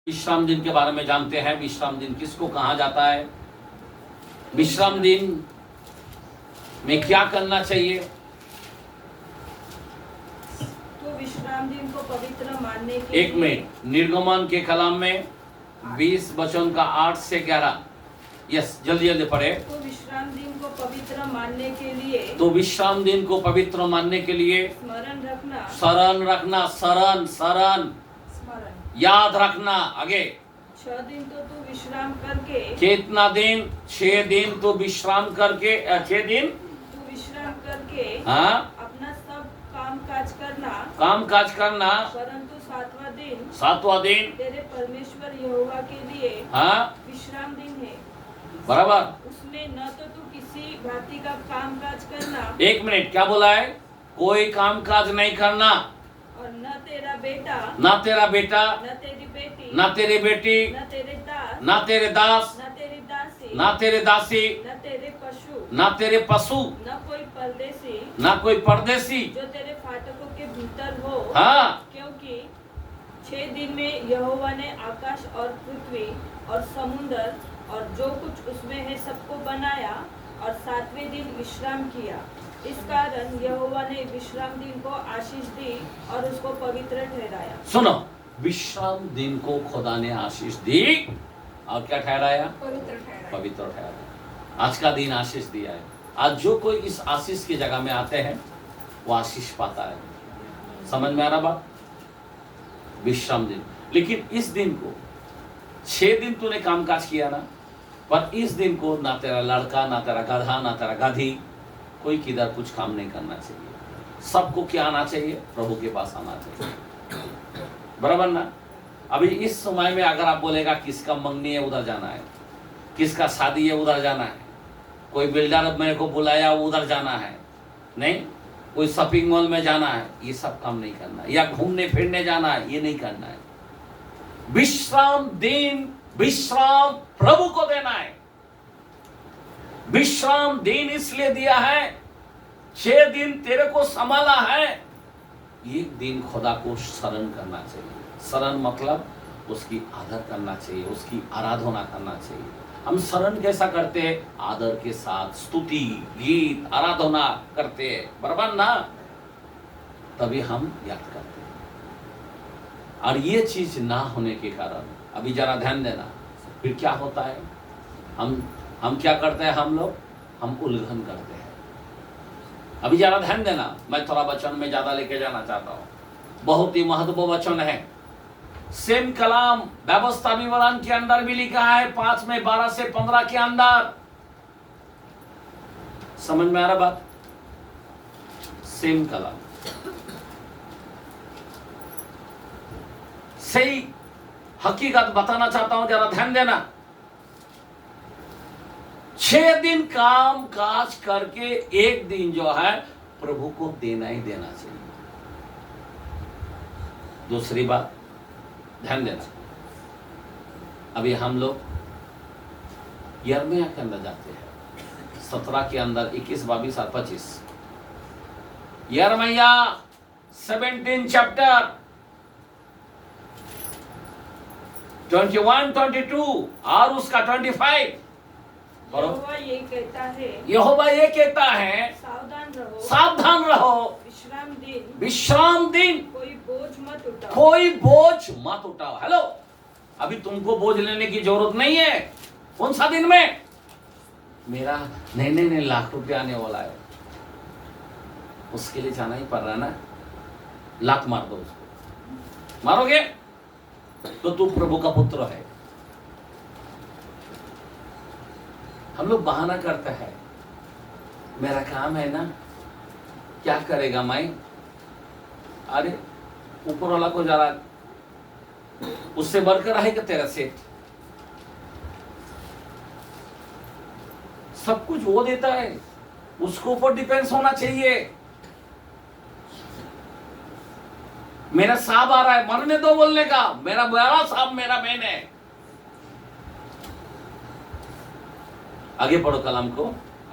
विश्राम दिन के बारे में जानते हैं। विश्राम दिन किसको कहा जाता है? विश्राम दिन में क्या करना चाहिए? तो विश्राम दिन को पवित्र मानने के एक मिनट, निर्गमन के कलाम में 20 वचन का 8 से 11। यस, जल्दी जल्दी पढ़े। तो विश्राम दिन को पवित्र मानने के लिए तो विश्राम दिन को पवित्र मानने के लिए स्मरण रखना, शरण रखना, शरण शरण स्मरण याद रखना। आगे 6 दिन तो तू विश्राम करके, कितना दिन? 6 दिन तो विश्राम करके, 6 दिन तू विश्राम करके हाँ अपना सब काम काज करना, काम काज करना, परंतु 7वां दिन तेरे परमेश्वर यहोवा के लिए हाँ विश्राम दिन है। बराबर। उसमें न तो तू किसी भांति का काम काज करना, एक मिनट, क्या बोला है? कोई काम काज नहीं करना, और न तेरा बेटा, ना तेरा बेटा, न तेरी बेटी, ना तेरी बेटी, न तेरे दास, ना तेरे दास, न तेरी दासी, ना तेरे दासी, न तेरे पशु, ना तेरे पशु, न कोई परदेसी ना कोई परदेसी। जो तेरे फाटकों के भीतर हो। हाँ, क्योंकि 6 दिन में यहोवा ने आकाश और पृथ्वी और समुद्र और जो कुछ उसमें है सबको बनाया, और 7वें दिन विश्राम किया। इस कारण यहोवा ने विश्राम दिन को आशीष दी और उसको पवित्र ठहराया। सुनो, विश्राम दिन को खुदा ने आशीष दी और क्या ठहराया? पवित्र ठहराया। पवित्र ठहराया। आज का दिन आशीष दिया है। आज जो कोई इस आशीष की जगह में आते हैं वो आशीष पाता है। समझ में आ रहा बात? विश्राम दिन। लेकिन इस दिन को 6 दिन तूने कामकाज किया ना, पर इस दिन को ना तेरा लड़का, ना तेरा गधा, ना तेरा गधी, कोई किधर कुछ काम नहीं करना चाहिए। सबको क्या आना चाहिए? प्रभु के पास आना चाहिए। बराबर ना? अभी इस समय में अगर आप बोलेगा किसका मंगनी है उधर जाना है, किसका शादी है उधर जाना है, कोई बिल्डर मेरे को बुलाया उधर जाना है, नहीं, कोई शॉपिंग मॉल में जाना है, ये सब काम नहीं करना है, या घूमने फिरने जाना है, ये नहीं करना है। विश्राम दिन, विश्राम प्रभु को देना है। विश्राम दिन इसलिए दिया है, 6 दिन तेरे को संभाला है, एक दिन खुदा को शरण करना चाहिए। शरण मतलब उसकी आदर करना चाहिए, उसकी आराधना करना चाहिए। हम शरण कैसा करते हैं? आदर के साथ स्तुति, गीत, आराधना करते हैं, बराबर ना? तभी हम याद करते हैं। और ये चीज ना होने के कारण, अभी जरा ध्यान देना, फिर क्या होता है? हम क्या करते हैं? हम उल्लंघन करते हैं। अभी जरा ध्यान देना, मैं थोड़ा वचन में ज्यादा लेके जाना चाहता हूं। बहुत ही महत्वपूर्ण वचन है। सेम कलाम व्यवस्था विवरण के अंदर भी लिखा है, 5 में 12 से 15 के अंदर। समझ में आ रहा बात? सेम कलाम, सही हकीकत बताना चाहता हूं, जरा ध्यान देना। 6 दिन काम काज करके एक दिन जो है प्रभु को देना ही देना चाहिए। दूसरी बात ध्यान देना, अभी हम लोग यिर्मयाह के अंदर जाते हैं, 17 के अंदर 21, 22 और 25। यिर्मयाह 17 चैप्टर 21, 22 और उसका 25। यहोवा ये कहता है, यहोवा ये कहता है, सावधान रहो, सावधान रहो, विश्राम दिन कोई बोझ मत उठाओ, कोई बोझ मत उठाओ। हेलो, अभी तुमको बोझ लेने की जरूरत नहीं है। कौन सा दिन में? मेरा नहीं लाख रुपया आने वाला है, उसके लिए जाना ही पड़ रहा ना, लाख मार दो उसको। मारोगे तो तू प्रभु का पुत्र है। हम लोग बहाना करते हैं, मेरा काम है ना, क्या करेगा मैं? अरे ऊपर वाला को जरा उससे बढ़कर रहेगा तेरा सेठ। सब कुछ वो देता है, उसको ऊपर डिपेंड होना चाहिए। मेरा साहब आ रहा है, मरने दो बोलने का, मेरा बड़ा साहब मेरा बहन है। आगे पढ़ो कलाम को,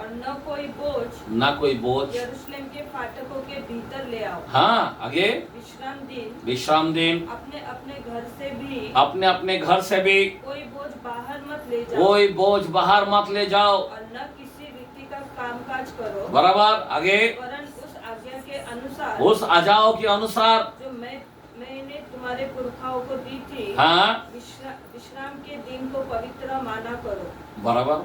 और न कोई बोझ ना कोई बोझ। यरूशलेम के फाटकों के भीतर ले आओ। हाँ, आगे विश्राम दिन अपने अपने घर से भी अपने अपने घर से भी कोई बोझ बाहर मत ले जाओ। कोई बोझ बाहर मत ले जाओ। और न किसी रीति का कामकाज करो। बराबर, आगे वरन उस आज्ञा के अनुसार उस आजाओं के अनुसार जो मैंने तुम्हारे पुरखाओं को दी थी। हाँ, विश्राम के दिन को पवित्र माना करो। बराबर,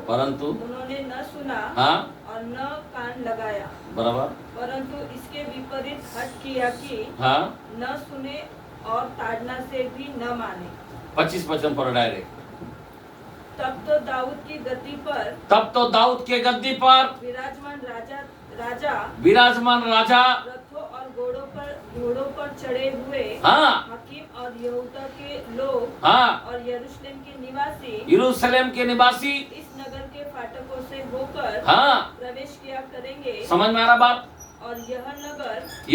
परंतु उन्होंने न सुना हाँ, और न कान लगाया। बराबर, परंतु इसके विपरीत हठ किया कि हाँ, न सुने और ताड़ना से भी न माने। 25 वचन पर डायरेक्ट। तब तो दाऊद की गद्दी पर तब तो दाऊद के गद्दी पर विराजमान राजा रथों और घोड़ों पर चढ़े हुए हाँ, हकीम और यहूदा के लोग हाँ, और यरूशलेम के निवासी यरूशलेम के निवासी इस नगर के फाटकों से होकर हाँ, प्रवेश किया करेंगे। समझ में आ रहा बात? और ये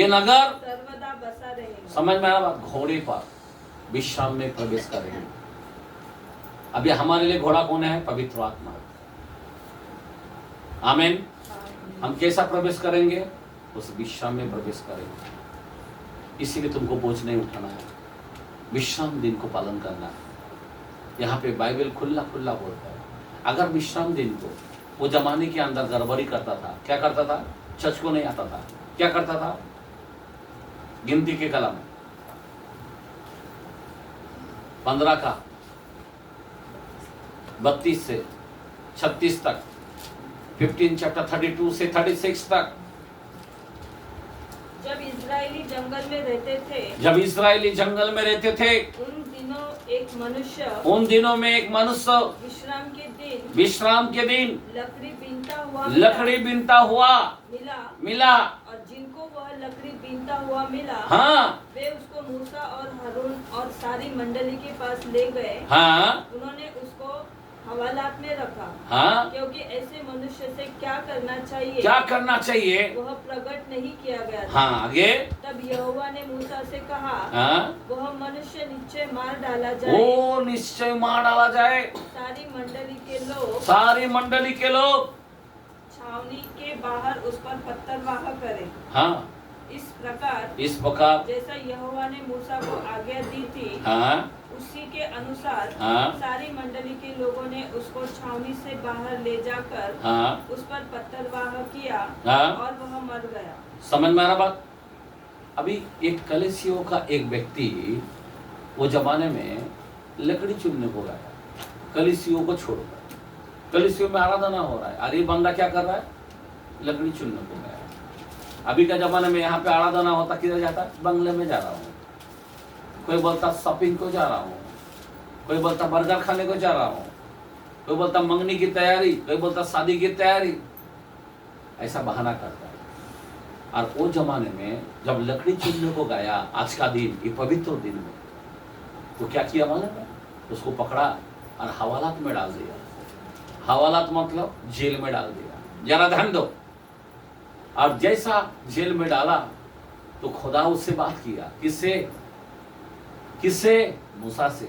नगर सर्वदा बसा रहेगा। समझ में आ रहा बात? घोड़े पर विश्राम में प्रवेश करेंगे। अभी हमारे लिए घोड़ा कौन है? पवित्र आत्मा। आमीन। हम कैसा प्रवेश करेंगे? उस विश्राम में प्रवेश करेंगे। इसीलिए तुमको बोझ नहीं उठाना है, विश्राम दिन को पालन करना है। यहाँ पे बाइबल खुला खुला बोलता है। अगर विश्राम दिन को वो जमाने के अंदर गड़बड़ी करता था, क्या करता था? चर्च को नहीं आता था, क्या करता था? गिनती के कलम 15 का 32 से 36 तक, 15 चैप्टर 32 से 36 तक। जब इस्राएली जंगल में रहते थे, उन दिनों में एक मनुष्य विश्राम के दिन लकड़ी बीनता हुआ मिला। और जिनको वह लकड़ी बीनता हुआ मिला, हाँ, वे उसको मूसा और हारून और सारी मंडली के पास ले गए। हाँ, उन्होंने उसको हवालात में रखा। हाँ, क्योंकि ऐसे मनुष्य से क्या करना चाहिए वह प्रकट नहीं किया गया था। हाँ, आगे तब यहोवा ने मूसा से कहा, हाँ, वह मनुष्य निश्चय मार डाला जाए। सारी मंडली के लोग छावनी के बाहर उस पर पत्थरवाह करें। हाँ, इस प्रकार जैसा यहोवा ने मूसा को आज्ञा दी थी, हाँ, उसी के अनुसार हाँ, सारी मंडली के लोगों ने उसको छावनी से बाहर ले जाकर हाँ, उस पर पत्थरवाह किया। हाँ, और वह मर गया। समझ में आ रहा बात? अभी एक कलीसियों का एक व्यक्ति वो जमाने में लकड़ी चुनने को गया, कलीसियों को छोड़कर। कलीसियों में आराधना हो रहा है, अरे बंदा क्या कर रहा है? लकड़ी चुनने को गया। अभी का जमाने में यहाँ पे आराधना होता, किधर जाता? बंगले में जा रहा हूँ, कोई बोलता शॉपिंग को जा रहा हूँ, कोई बोलता बर्गर खाने को जा रहा हूँ, कोई बोलता मंगनी की तैयारी, कोई बोलता शादी की तैयारी, ऐसा बहाना करता है। और वो जमाने में जब लकड़ी चुनने को गया, आज का दिन, ये पवित्र दिन में, तो क्या किया मालूम है? उसको पकड़ा और हवालात में डाल दिया। हवालात मतलब जेल में डाल दिया। जरा ध्यान दो। और जैसा जेल में डाला तो खुदा उससे बात किया। किससे? मूसा से।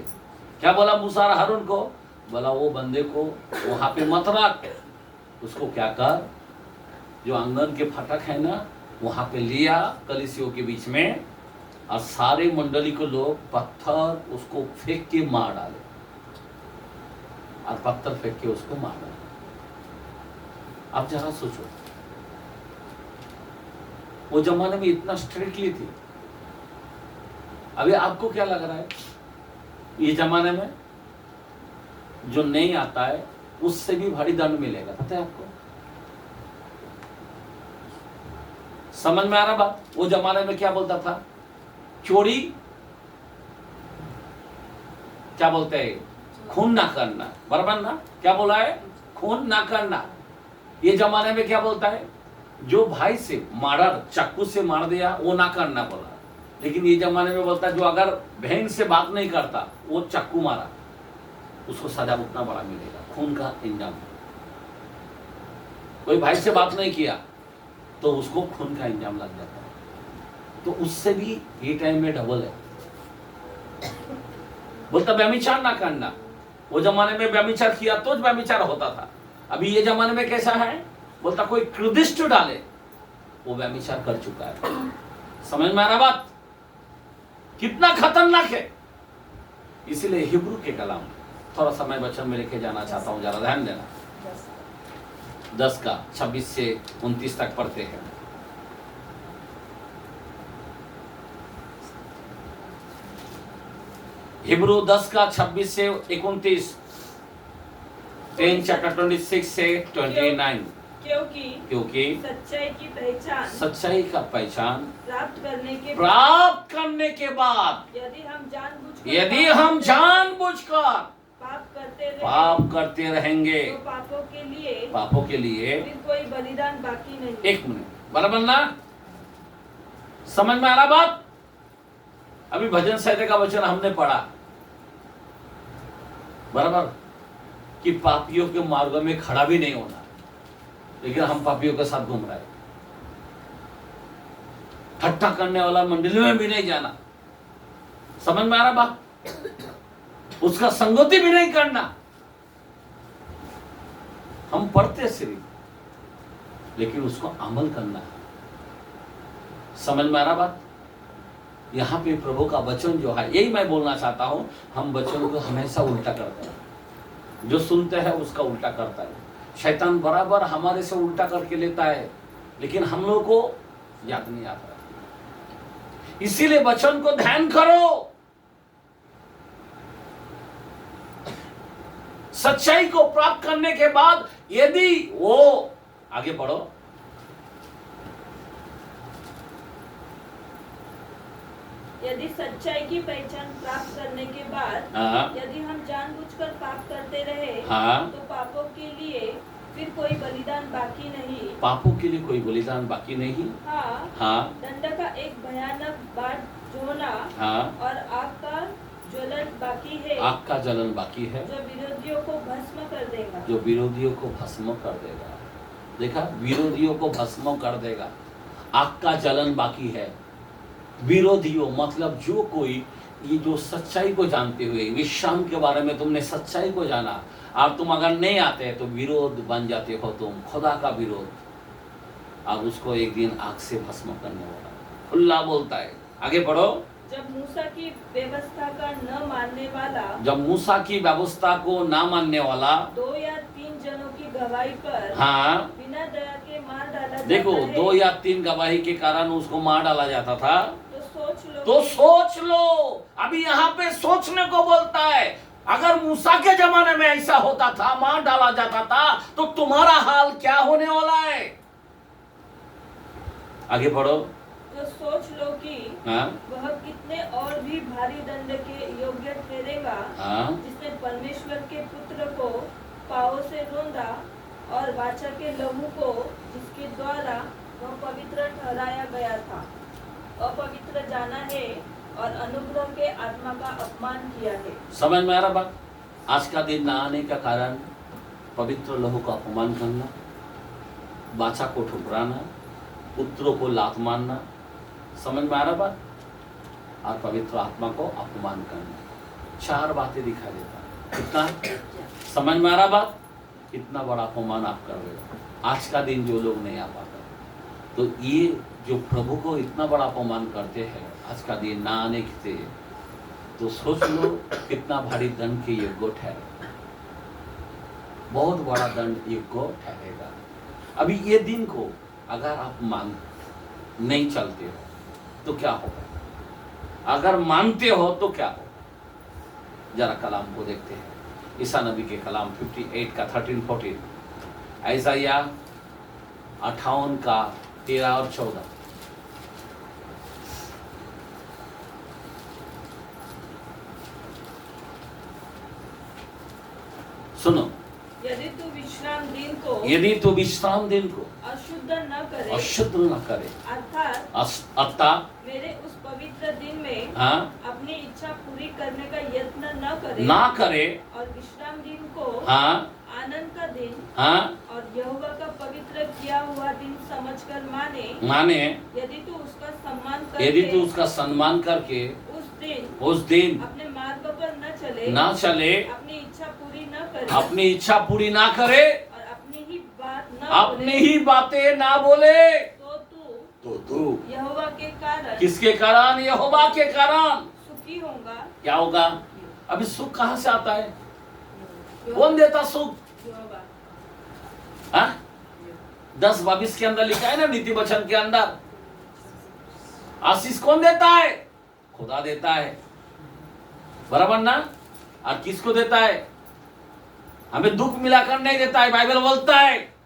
क्या बोला मूसा और हारून को? बोला वो बंदे को वहां पे मत रख, उसको क्या कर, जो आंगन के फाटक है ना, वहां पे लिया कलीसियों के बीच में, और सारे मंडली को लोग पत्थर उसको फेंक के मार डाले, और पत्थर फेंक के उसको मार डाले। अब जरा सोचो, वो जमाने में इतना स्ट्रिक्टली थी। अभी आपको क्या लग रहा है? ये जमाने में जो नहीं आता है उससे भी भारी दंड मिलेगा, पता है आपको? समझ में आ रहा बात? वो जमाने में क्या बोलता था? चोरी, क्या बोलते हैं? खून ना करना, बराबर ना? क्या बोला है? खून ना करना। ये जमाने में क्या बोलता है? जो भाई से मर्डर, चाकू से मार दिया, वो ना करना बोला। लेकिन ये जमाने में बोलता है जो अगर बहन से बात नहीं करता, वो चाकू मारा, उसको सजा उतना बड़ा मिलेगा, खून का इंजाम। कोई भाई से बात नहीं किया तो उसको खून का इंजाम लग जाता है। तो उससे भी ये टाइम में डबल है। बोलता व्यभिचार ना करना। वो जमाने में व्यभिचार किया तो व्यभिचार होता था। अभी ये जमाने में कैसा है, बोलता कोई कृदिष्ट डाले वो व्यभिचार कर चुका है। समझ में आ रहा बात? कितना खतरनाक है। इसीलिए हिब्रू के कलाम थोड़ा सा मैं वचन में लेके जाना चाहता हूं, जरा ध्यान देना। 10 का 26 से 29 तक पढ़ते हैं। हिब्रू 10 का 26 से 29, 10 chapter 26 से 29। क्योंकि सच्चाई की पहचान, सच्चाई का पहचान प्राप्त करने के बाद यदि हम जानबूझकर पाप करते रहेंगे तो पापों के लिए फिर कोई बलिदान बाकी नहीं। एक मिनट, बराबर ना? समझ में आ रहा बात? अभी भजन संहिता का वचन हमने पढ़ा, बराबर, कि पापियों के मार्गों में खड़ा भी नहीं होना, लेकिन हम पापियों के साथ घूम रहे हैं। ठट्टा करने वाला मंडली में भी नहीं जाना। समझ में आ रहा बात? उसका संगति भी नहीं करना। हम पढ़ते सिर्फ, लेकिन उसको अमल करना है। समझ में आ रहा बात? यहां पे प्रभु का वचन जो है, यही मैं बोलना चाहता हूं, हम वचन को हमेशा उल्टा करते हैं। जो सुनते हैं उसका उल्टा करता है। शैतान बराबर हमारे से उल्टा करके लेता है, लेकिन हम लोग को याद नहीं आता। इसीलिए वचन को ध्यान करो, सच्चाई को प्राप्त करने के बाद यदि वो, आगे पढ़ो, यदि सच्चाई की पहचान प्राप्त करने के बाद यदि हम जानबूझकर पाप करते रहे तो पापों के लिए फिर कोई बलिदान बाकी नहीं। पापों के लिए कोई बलिदान बाकी नहीं। दंड का एक भयानक बाढ़ जोना और आग का ज्वलन बाकी है। आग का जलन बाकी है, जो विरोधियों को भस्म कर देगा। जो विरोधियों को भस्म कर देगा। देखा, विरोधियों को भस्म कर देगा। आग का जलन बाकी है। विरोधियों मतलब जो कोई, ये जो सच्चाई को जानते हुए, विश्राम के बारे में तुमने सच्चाई को जाना, और तुम अगर नहीं आते तो विरोध बन जाते हो, तुम खुदा का विरोध, और उसको एक दिन आग से भस्म करने वाला खुला बोलता है। आगे पढ़ो। जब मूसा की व्यवस्था का न मानने वाला, जब मूसा की व्यवस्था को ना मानने वाला 2 या 3 जनों की गवाही पर बिना दया के मार डाला जाता देखो है। 2 या 3 गवाही के कारण उसको मार डाला जाता था। तो सोच लो। अभी यहाँ पे सोचने को बोलता है। अगर मूसा के जमाने में ऐसा होता था, मार डाला जाता था, तो तुम्हारा हाल क्या होने वाला है? आगे पढ़ो। तो सोच लो कि वह कितने और भी भारी दंड के योग्य ठहरेगा, जिसने परमेश्वर के पुत्र को पांवों से रौंदा और वाचा के लहू को, जिसके द्वारा वह पवित्र ठहराया गया था, अपवित्र जाना है और अनुग्रह के आत्मा का अपमान किया है। समझ में आ रहा बात? आज का दिन ना आने का कारण पवित्र लहू का अपमान करना, वाचा को ठुकराना, पुत्रों को लात मारना। समझ में आ रहा बात? और पवित्र आत्मा को अपमान करना। 4 बातें दिखा देता। कितना समझ में आ रहा बात? इतना बड़ा अपमान आप कर रहे हो। आज का दिन जो लोग नहीं आ पाता, तो ये जो प्रभु को इतना बड़ा अपमान करते हैं, आज का दिन ना आने के, तो सोच लो कितना भारी दंड के योग्य ठहरेगा। बहुत बड़ा दंड योग्य ठहरेगा। अभी ये दिन को अगर आप मान नहीं चलते हो तो क्या होगा? अगर मानते हो तो क्या होगा? जरा कलाम को देखते हैं। ईसा नबी के कलाम 58 का 13-14, ऐसाया 58 का 13 और 14। सुनो। यदि तू विश्राम दिन को अशुद्ध न करे अर्थात मेरे उस पवित्र दिन में अपनी इच्छा पूरी करने का यत्न न करे और विश्राम दिन को आनंद का दिन और यहोवा का पवित्र किया हुआ दिन समझकर माने, यदि तू उसका सम्मान करके उस दिन अपने मार्ग पर न चले, अपनी इच्छा पूरी ना करे और अपनी बोले ही बातें ना बोले तो तू यहोवा के कारण किसके कारण? यहोवा के कारण सुखी होगा। क्या होगा? अभी सुख कहां से आता है? कौन देता सुख? यहोवा। हाँ? 10:22 के अंदर लिखा है ना, नीति वचन के अंदर, आशीष कौन देता है? खुदा देता है, बराबर ना? और किसको देता है? हमें दुख मिलाकर नहीं देता है। बाइबल बोलता है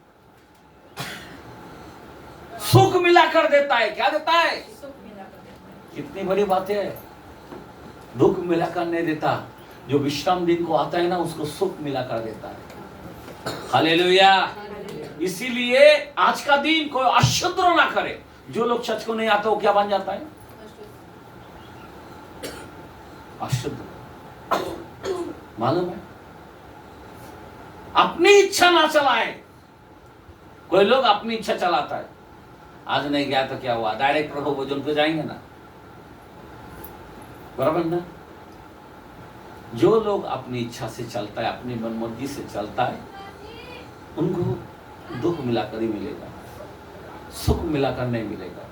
सुख मिलाकर देता है। क्या देता है? सुख मिलाकर देता है। कितनी बड़ी बात है। दुख मिलाकर नहीं देता, जो विश्राम दिन को आता है ना, उसको सुख मिलाकर देता है। हालेलुया। इसीलिए आज का दिन कोई अशुद्ध ना करे। जो लोग चर्च को नहीं आता वो क्या बन जाता है? अशुद्ध। मालूम है? अपनी इच्छा ना चलाए। कोई लोग अपनी इच्छा चलाता है। आज नहीं गया तो क्या हुआ, डायरेक्ट प्रभु भोजन पे जाएंगे ना, बराबर ना? जो लोग अपनी इच्छा से चलता है, अपनी मनमर्जी से चलता है, उनको दुख मिलाकर ही मिलेगा, सुख मिलाकर नहीं मिलेगा।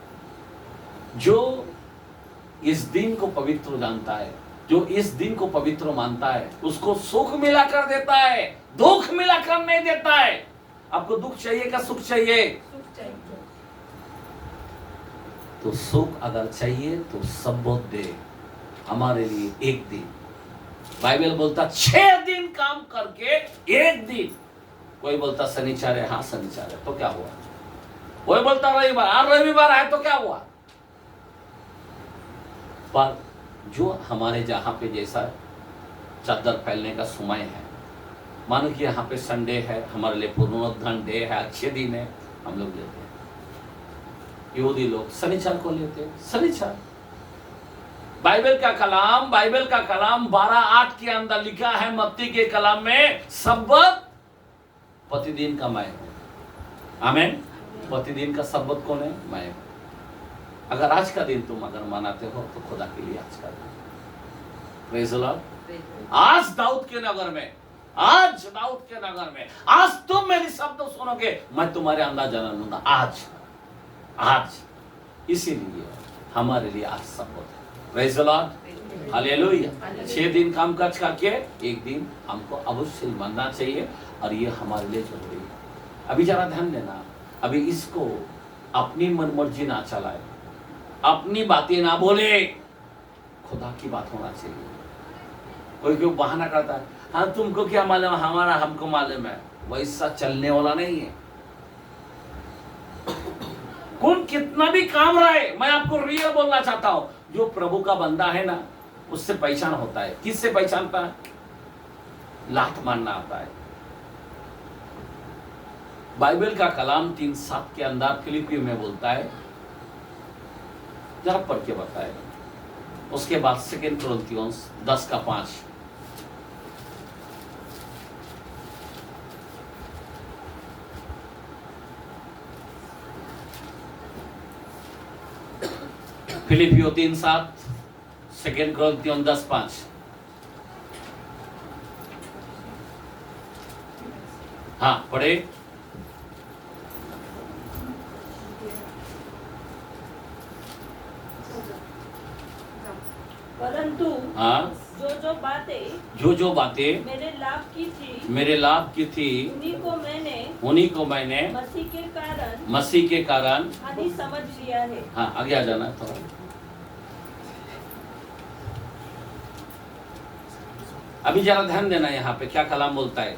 जो इस दिन को पवित्र जानता है, जो इस दिन को पवित्र मानता है, उसको सुख मिलाकर देता है, दुख मिलाकर नहीं देता है। आपको दुख चाहिए क्या सुख चाहिए? सुख चाहिए। तो सुख अगर चाहिए तो सबोत दे हमारे लिए एक दिन। बाइबल बोलता 6 दिन काम करके एक दिन। कोई बोलता शनिवार है, हाँ शनिवार है तो क्या हुआ? कोई बोलता रविवार, हाँ रविवार है तो क्या हुआ? पर जो हमारे जहां पे जैसा चादर फैलने का समय है, मानो कि यहाँ पे संडे है, हमारे लिए पुनरुत्थान डे है, अच्छे दिन है, हम लोग लेते हैं। यहूदी लोग शनिवार को लेते हैं। शनिवार बाइबल का कलाम 12:8 के अंदर लिखा है, मत्ती के कलाम में, सब्बत प्रतिदिन का मैं हूं। आमीन। प्रतिदिन का सब्बत कौन है? मैं हूं। अगर आज का दिन तुम अगर मनाते हो तो खुदा के लिए आज का दिन। Praise the Lord. आज दाऊद के नगर में, आज तुम मेरी शब्द सुनोगे, मैं तुम्हारे अंदर जन्म लूंगा। आज इसीलिए हमारे लिए आज सब्बत है। Praise the Lord. हालेलुया। 6 दिन काम काज करके एक दिन हमको अवश्य मानना चाहिए, और ये हमारे लिए जरूरी है। अभी जरा ध्यान देना, अभी इसको अपनी मनमर्जी ना चलाए, अपनी बातें ना बोले, खुदा की बात होना चाहिए। कोई क्यों बहाना करता है, हाँ तुमको क्या मालूम, हमारा हमको मालूम है, वैसा चलने वाला नहीं है। कौन कितना भी काम रहे, मैं आपको रियल बोलना चाहता हूं, जो प्रभु का बंदा है ना, उससे पहचान होता है। किससे पहचानता है? लात मारना आता है। बाइबल का कलाम 3:7 के अंदर फिलिपियों में बोलता है, जरा पढ़ के बताए। उसके बाद 2 कुरिन्थियोस 10:5। फिलिपियो 3:7, 2 कुरिन्थियोस 10:5। हाँ पढ़े। परंतु हाँ, जो बातें मेरे लाभ की थी, उन्हीं को मैंने मसीह के कारण हानि समझ लिया है। हाँ आगे आ जाना थोड़ा। अभी जरा ध्यान देना, यहाँ पे क्या कलाम बोलता है,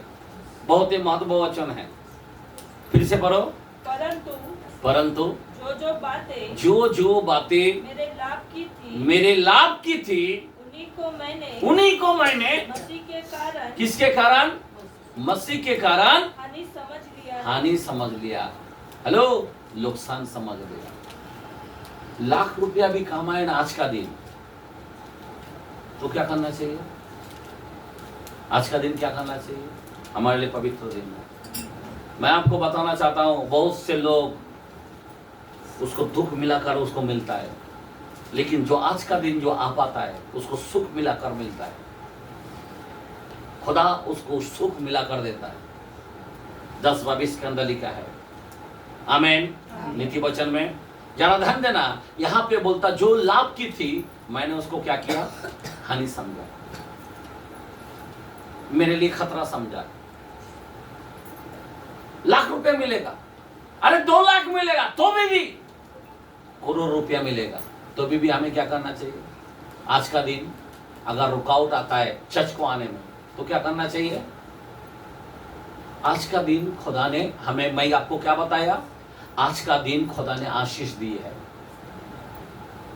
बहुत ही महत्वपूर्ण वचन है। फिर से पढ़ो। परंतु जो बातें मेरे लाभ की थी, उन्हीं को मैंने मसीह के कारण, किसके कारण? मसीह के कारण हानि समझ लिया। हेलो, नुकसान समझ लिया। लाख रुपया भी कमाए ना आज का दिन, तो क्या करना चाहिए? आज का दिन क्या करना चाहिए? हमारे लिए पवित्र दिन है। मैं आपको बताना चाहता हूं, बहुत से लोग उसको दुख मिलाकर उसको मिलता है, लेकिन जो आज का दिन जो आ पाता है उसको सुख मिलाकर मिलता है। खुदा उसको सुख मिलाकर देता है। 10:22 के अंदर लिखा है, आमेन। नीति वचन में जरा ध्यान देना, यहां पे बोलता जो लाभ की थी मैंने उसको क्या किया, हानि समझा, मेरे लिए खतरा समझा। लाख रुपया मिलेगा, अरे 2 लाख मिलेगा तो भी करोड़ रुपया मिलेगा तो भी हमें क्या करना चाहिए? आज का दिन अगर रुकावट आता है चर्च को आने में तो क्या करना चाहिए? आज का दिन खुदा ने हमें, मैं आपको क्या बताया, आज का दिन खुदा ने आशीष दी है,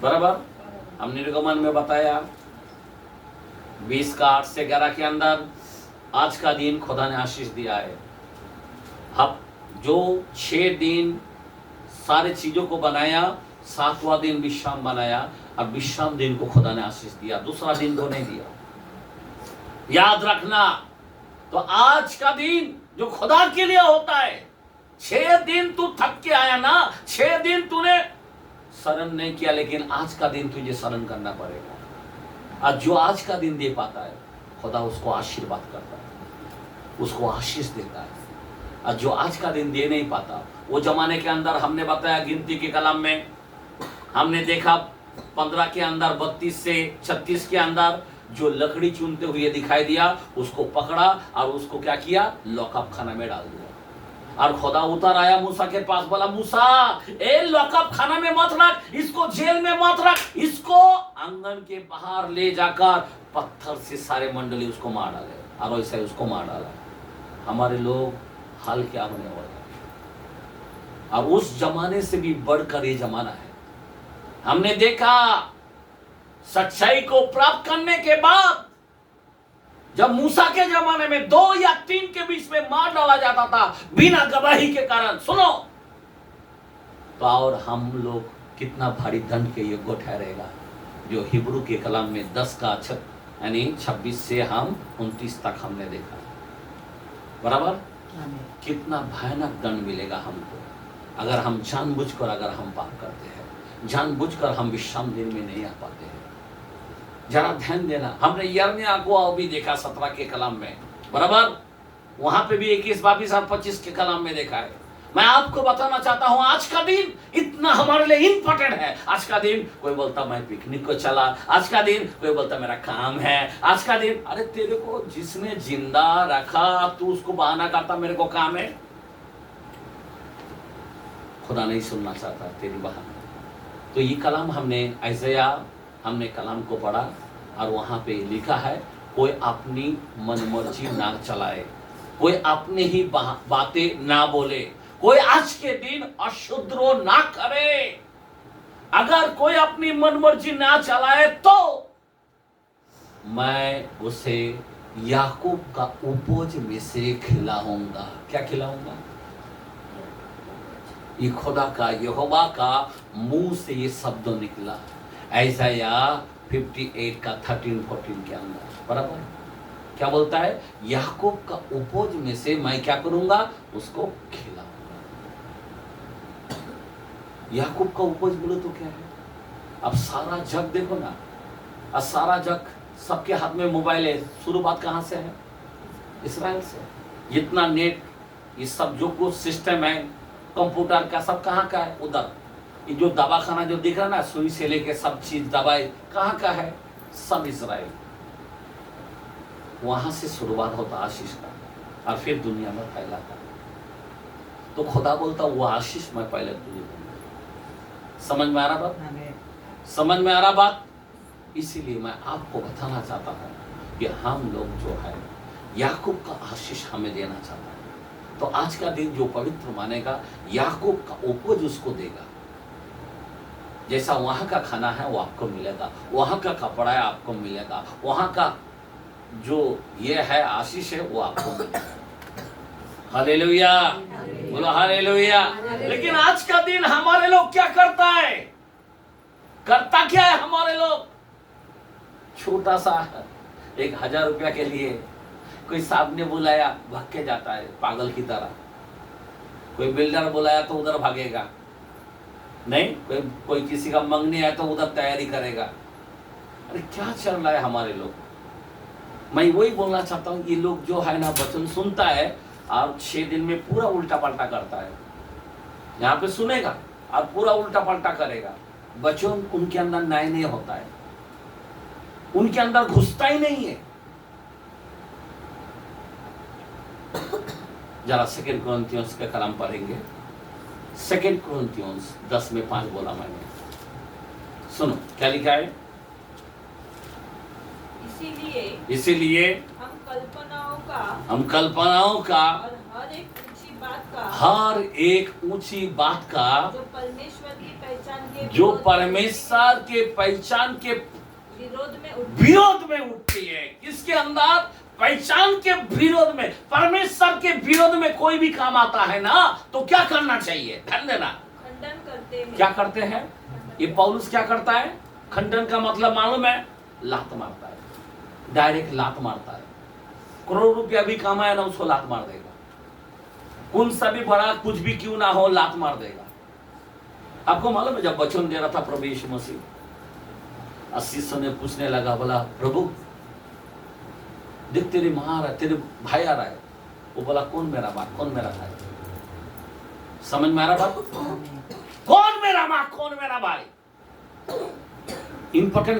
बराबर। हमने निर्गमन में बताया 20 का 8 से 11 के अंदर आज का दिन खुदा ने आशीष दिया है। अब जो 6 दिन सारे चीजों को बनाया, 7वां दिन विश्राम बनाया, और विश्राम दिन को खुदा ने आशीष दिया, दूसरा दिन को नहीं दिया। याद रखना, तो आज का दिन जो खुदा के लिए होता है, 6 दिन तू थक के आया ना, 6 दिन तूने शरण नहीं किया, लेकिन आज का दिन तुझे शरण करना पड़ेगा। और जो आज का दिन दे पाता है खुदा उसको आशीर्वाद करता है, उसको आशीष देता है। और जो आज का दिन दे नहीं पाता, वो जमाने के अंदर हमने बताया गिनती के कलम में हमने देखा 15 के अंदर 32 से 36 के अंदर जो लकड़ी चुनते हुए दिखाई दिया, उसको पकड़ा और उसको क्या किया, लॉकअप खाना में डाल दिया। और खुदा उतर आया मूसा के पास, बोला मूसा ए लॉकअप खाना में मत रख, इसको जेल में मत रख, इसको आंगन के बाहर ले जाकर पत्थर से सारे मंडली उसको मार डाले, और वैसे उसको मार डाला। हमारे लोग हाल क्या होने वाला है, और उस जमाने से भी बढ़कर ये जमाना है। हमने देखा सच्चाई को प्राप्त करने के बाद जब मूसा के जमाने में 2 या 3 के बीच में मार डाला जाता था बिना गवाही के कारण, सुनो तो, और हम लोग कितना भारी दंड के योग्य ठहरेगा, जो हिब्रू के कलाम में 10 का यानी 26 से हम 29 तक हमने देखा, बराबर। कितना भयानक दंड मिलेगा हमको अगर हम जानबूझकर अगर हम पाप करते हैं, जानबूझकर हम विश्राम दिन में नहीं आ पाते हैं। जरा ध्यान देना, हमने यिर्मयाह को भी देखा 17 के कलाम में, बराबर। वहां पे भी 21, 22 और 25 के कलाम में देखा है। मैं आपको बताना चाहता हूं आज का दिन इतना हमारे लिए इंपॉर्टेंट है। आज का दिन कोई बोलता मैं पिकनिक को चला, आज का दिन कोई बोलता मेरा काम है, आज का दिन, अरे तेरे को जिसने जिंदा रखा तू उसको बहाना करता मेरे को काम है। खुदा नहीं सुनना चाहता तेरी बहाना। तो ये कलाम हमने यशायाह हमने कलाम को पढ़ा और वहां पे लिखा है कोई अपनी मनमर्जी ना चलाए, कोई अपने ही बातें ना बोले, कोई आज के दिन अशुद्रो ना करे। अगर कोई अपनी मनमर्जी ना चलाए तो मैं उसे याकूब का उपज में से खिलाऊंगा। क्या खिलाऊंगा? ये खुदा का, यहोवा का मुंह से ये शब्द निकला यशायाह 58 का 13-14 के अंदर, बराबर। क्या बोलता है? याकूब का उपज में से मैं क्या करूंगा? उसको खिलाऊंगा। याकूब का उपज बोलो तो क्या है? अब सारा जग देखो ना, अब सारा जग सबके हाथ में मोबाइल है। शुरुआत कहां से है? इस्राएल से। जितना नेट ये सब जो कुछ सिस्टम है कंप्यूटर का सब कहाँ का है? उधर। ये जो दवाखाना जो दिख रहा है ना, सुई से लेके सब चीज दवाई कहाँ का है? सब इस्राएल। वहां से शुरुआत होता आशीष का और फिर दुनिया में फैलाता। तो खुदा बोलता वो आशीष मैं पहले तुझे दूंगा। समझ में आ रहा बात? समझ में आ रहा बात? इसीलिए मैं आपको बताना चाहता हूं कि हम लोग जो है याकूब का आशीष हमें देना चाहता है। तो आज का दिन जो पवित्र मानेगा याकूब का उपज उसको देगा। जैसा वहां का खाना है वो आपको मिलेगा, वहां का कपड़ा है आपको मिलेगा, वहां का जो ये है आशीष है वो आपको मिलेगा। हालेलुया, बोलो हालेलुया। लेकिन आज का दिन हमारे लोग क्या करता है? करता क्या है हमारे लोग? छोटा सा 1000 रुपया के लिए कोई साहब ने बुलाया भाग के जाता है पागल की तरह। कोई बिल्डर बुलाया तो उधर भागेगा नहीं, कोई किसी का मंगनी है तो उधर तैयारी करेगा। अरे क्या चल रहा है हमारे लोग? मैं वही बोलना चाहता हूँ, ये लोग जो है ना वचन सुनता है और 6 दिन में पूरा उल्टा पल्टा करता है। यहाँ पे सुनेगा और पूरा उल्टा पलटा करेगा। वचन उनके अंदर न्याय नहीं होता है, उनके अंदर घुसता ही नहीं है। जरा 2 कुरिन्थियों के कलम पढ़ेंगे। 2 कुरिन्थियों 10:5 बोला मैंने, सुनो क्या लिखा है। इसीलिए हम कल्पनाओं का और हर एक ऊंची बात का जो परमेश्वर के पहचान के विरोध में उठती है। किसके अंदर? पहचान के विरोध में, परमेश्वर के विरोध में कोई भी काम आता है ना, तो क्या करना चाहिए? ध्यान देना, खंडन करते हैं। क्या करते हैं? ये पौलुस क्या करता है? खंडन का मतलब मालूम है? लात मारता है, डायरेक्ट लात मारता है। करोड़ रुपया भी कमाया ना, उसको लात मार देगा। कौन सा भी बड़ा कुछ भी क्यों ना हो, लात मार देगा। आपको मालूम है जब वचन दे रहा था प्रभु यीशु मसीह, आशीष ने पूछने लगा, बोला प्रभु देख तेरी माँ आ रहा है, तेरे भाई आ रहा है। वो बोला कौन मेरा माँ, कौन मेरा भाई? समझ में आ रहा बात? कौन मेरा माँ, कौन मेरा भाई? इंपॉर्टेंट